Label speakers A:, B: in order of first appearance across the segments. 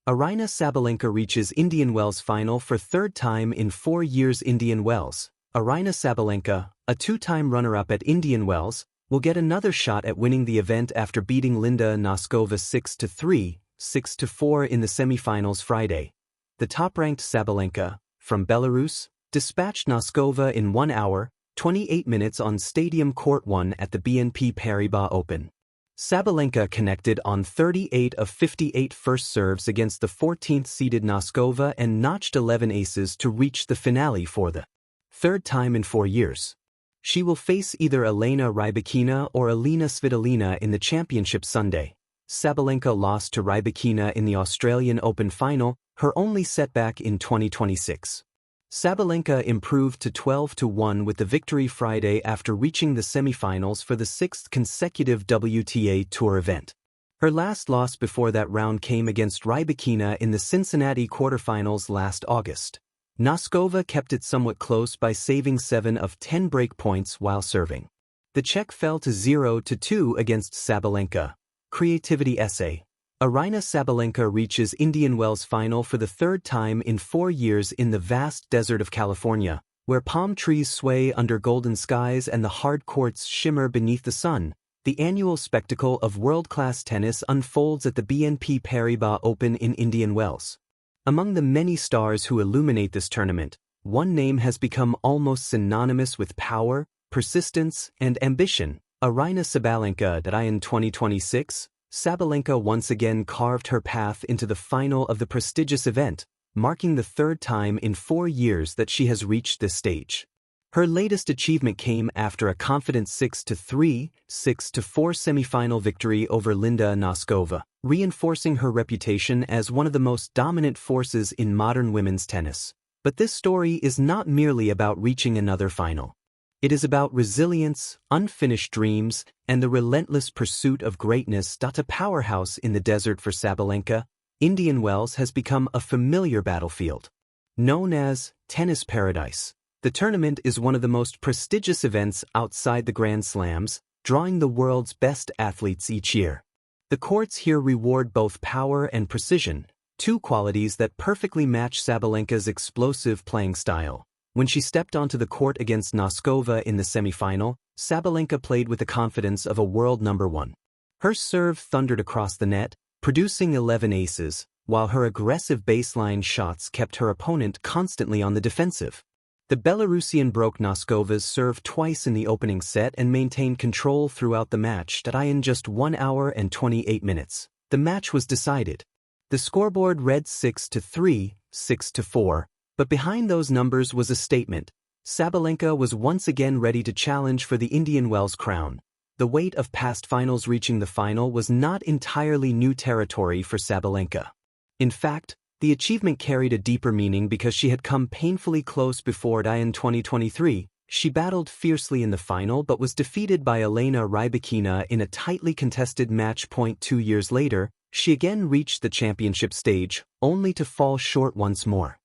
A: Aryna Sabalenka reaches Indian Wells final for third time in 4 years. Indian Wells. Aryna Sabalenka, a two-time runner-up at Indian Wells, will get another shot at winning the event after beating Linda Noskova 6-3, 6-4 in the semi-finals Friday. The top-ranked Sabalenka, from Belarus, dispatched Noskova in 1 hour, 28 minutes on Stadium Court 1 at the BNP Paribas Open. Sabalenka connected on 38 of 58 first serves against the 14th-seeded Noskova and notched 11 aces to reach the finale for the third time in 4 years. She will face either Elena Rybakina or Aryna Svitolina in the championship Sunday. Sabalenka lost to Rybakina in the Australian Open final, her only setback in 2026. Sabalenka improved to 12-1 with the victory Friday after reaching the semifinals for the 6th consecutive WTA Tour event. Her last loss before that round came against Rybakina in the Cincinnati quarterfinals last August. Noskova kept it somewhat close by saving 7 of 10 break points while serving. The Czech fell to 0-2 against Sabalenka. Creativity essay. Aryna Sabalenka reaches Indian Wells final for the third time in 4 years in the vast desert of California, where palm trees sway under golden skies and the hard courts shimmer beneath the sun. The annual spectacle of world-class tennis unfolds at the BNP Paribas Open in Indian Wells. Among the many stars who illuminate this tournament, one name has become almost synonymous with power, persistence, and ambition: Aryna Sabalenka. In 2026, Sabalenka once again carved her path into the final of the prestigious event, marking the third time in 4 years that she has reached this stage. Her latest achievement came after a confident 6-3, 6-4 semifinal victory over Linda Noskova, reinforcing her reputation as one of the most dominant forces in modern women's tennis. But this story is not merely about reaching another final. It is about resilience, unfinished dreams, and the relentless pursuit of greatness. A powerhouse in the desert for Sabalenka, Indian Wells has become a familiar battlefield. Known as Tennis Paradise, the tournament is one of the most prestigious events outside the Grand Slams, drawing the world's best athletes each year. The courts here reward both power and precision, two qualities that perfectly match Sabalenka's explosive playing style. When she stepped onto the court against Noskova in the semifinal, Sabalenka played with the confidence of a world number one. Her serve thundered across the net, producing 11 aces, while her aggressive baseline shots kept her opponent constantly on the defensive. The Belarusian broke Noskova's serve twice in the opening set and maintained control throughout the match. In just 1 hour and 28 minutes, the match was decided. The scoreboard read 6-3, 6-4. But behind those numbers was a statement. Sabalenka was once again ready to challenge for the Indian Wells crown. The weight of past finals reaching the final was not entirely new territory for Sabalenka. In fact, the achievement carried a deeper meaning because she had come painfully close before. In 2023, she battled fiercely in the final but was defeated by Elena Rybakina in a tightly contested match point. 2 years later, she again reached the championship stage, only to fall short once more.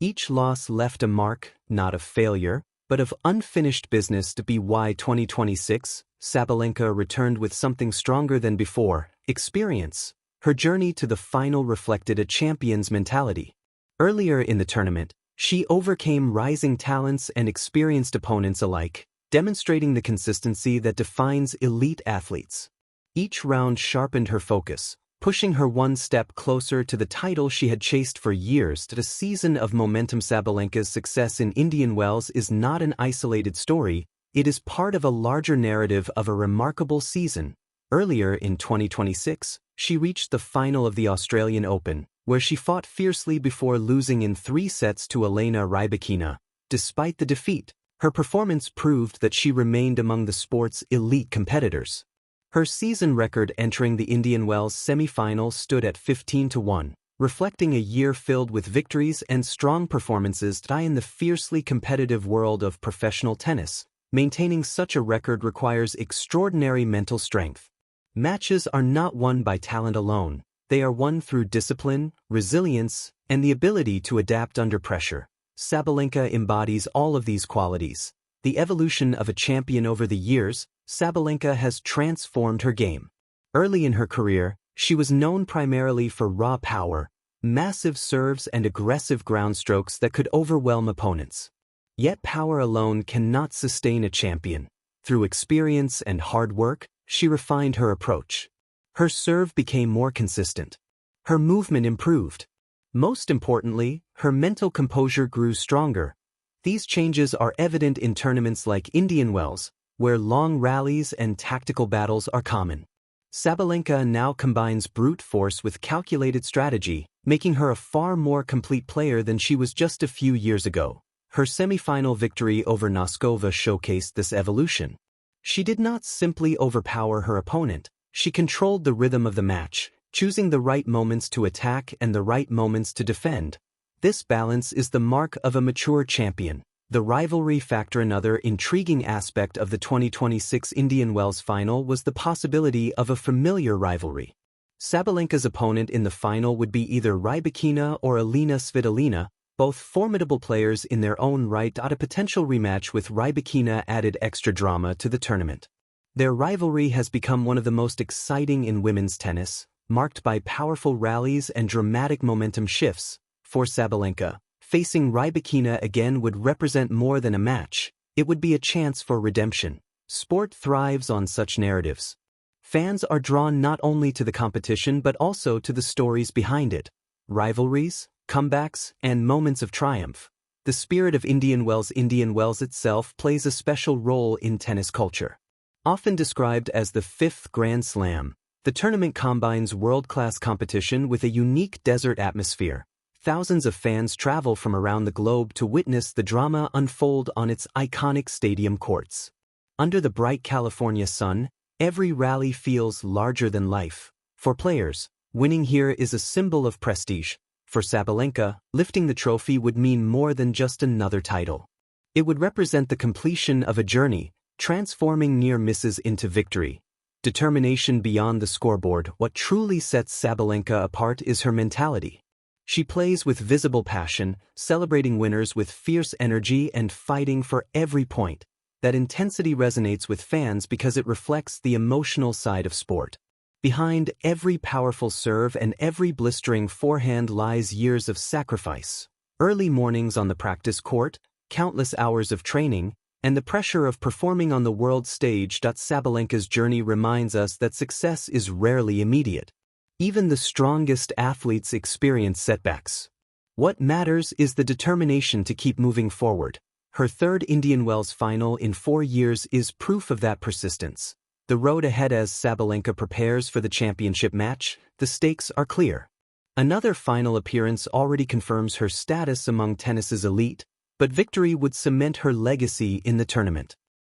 A: Each loss left a mark, not of failure, but of unfinished business. By 2026, Sabalenka returned with something stronger than before: experience. Her journey to the final reflected a champion's mentality. Earlier in the tournament, she overcame rising talents and experienced opponents alike, demonstrating the consistency that defines elite athletes. Each round sharpened her focus, pushing her one step closer to the title she had chased for years. A season of momentum. Sabalenka's success in Indian Wells is not an isolated story, it is part of a larger narrative of a remarkable season. Earlier in 2026, she reached the final of the Australian Open, where she fought fiercely before losing in 3 sets to Elena Rybakina. Despite the defeat, her performance proved that she remained among the sport's elite competitors. Her season record entering the Indian Wells semi-final stood at 15-1, reflecting a year filled with victories and strong performances. In the fiercely competitive world of professional tennis, maintaining such a record requires extraordinary mental strength. Matches are not won by talent alone, they are won through discipline, resilience, and the ability to adapt under pressure. Sabalenka embodies all of these qualities. The evolution of a champion. Over the years, Sabalenka has transformed her game. Early in her career, she was known primarily for raw power, massive serves and aggressive ground strokes that could overwhelm opponents. Yet power alone cannot sustain a champion. Through experience and hard work, she refined her approach. Her serve became more consistent. Her movement improved. Most importantly, her mental composure grew stronger. These changes are evident in tournaments like Indian Wells, where long rallies and tactical battles are common. Sabalenka now combines brute force with calculated strategy, making her a far more complete player than she was just a few years ago. Her semi-final victory over Noskova showcased this evolution. She did not simply overpower her opponent, she controlled the rhythm of the match, choosing the right moments to attack and the right moments to defend. This balance is the mark of a mature champion. The rivalry factor. Another intriguing aspect of the 2026 Indian Wells final was the possibility of a familiar rivalry. Sabalenka's opponent in the final would be either Rybakina or Aryna Sabalenka, both formidable players in their own right. A potential rematch with Rybakina added extra drama to the tournament. Their rivalry has become one of the most exciting in women's tennis, marked by powerful rallies and dramatic momentum shifts. For Sabalenka, facing Rybakina again would represent more than a match. It would be a chance for redemption. Sport thrives on such narratives. Fans are drawn not only to the competition but also to the stories behind it. Rivalries, comebacks, and moments of triumph. The spirit of Indian Wells itself plays a special role in tennis culture. Often described as the fifth Grand Slam, the tournament combines world-class competition with a unique desert atmosphere. Thousands of fans travel from around the globe to witness the drama unfold on its iconic stadium courts. Under the bright California sun, every rally feels larger than life. For players, winning here is a symbol of prestige. For Sabalenka, lifting the trophy would mean more than just another title. It would represent the completion of a journey, transforming near misses into victory. Determination beyond the scoreboard. What truly sets Sabalenka apart is her mentality. She plays with visible passion, celebrating winners with fierce energy and fighting for every point. That intensity resonates with fans because it reflects the emotional side of sport. Behind every powerful serve and every blistering forehand lies years of sacrifice. Early mornings on the practice court, countless hours of training, and the pressure of performing on the world stage. Sabalenka's journey reminds us that success is rarely immediate. Even the strongest athletes experience setbacks. What matters is the determination to keep moving forward. Her third Indian Wells final in 4 years is proof of that persistence. The road ahead as Sabalenka prepares for the championship match, the stakes are clear. Another final appearance already confirms her status among tennis's elite, but victory would cement her legacy in the tournament.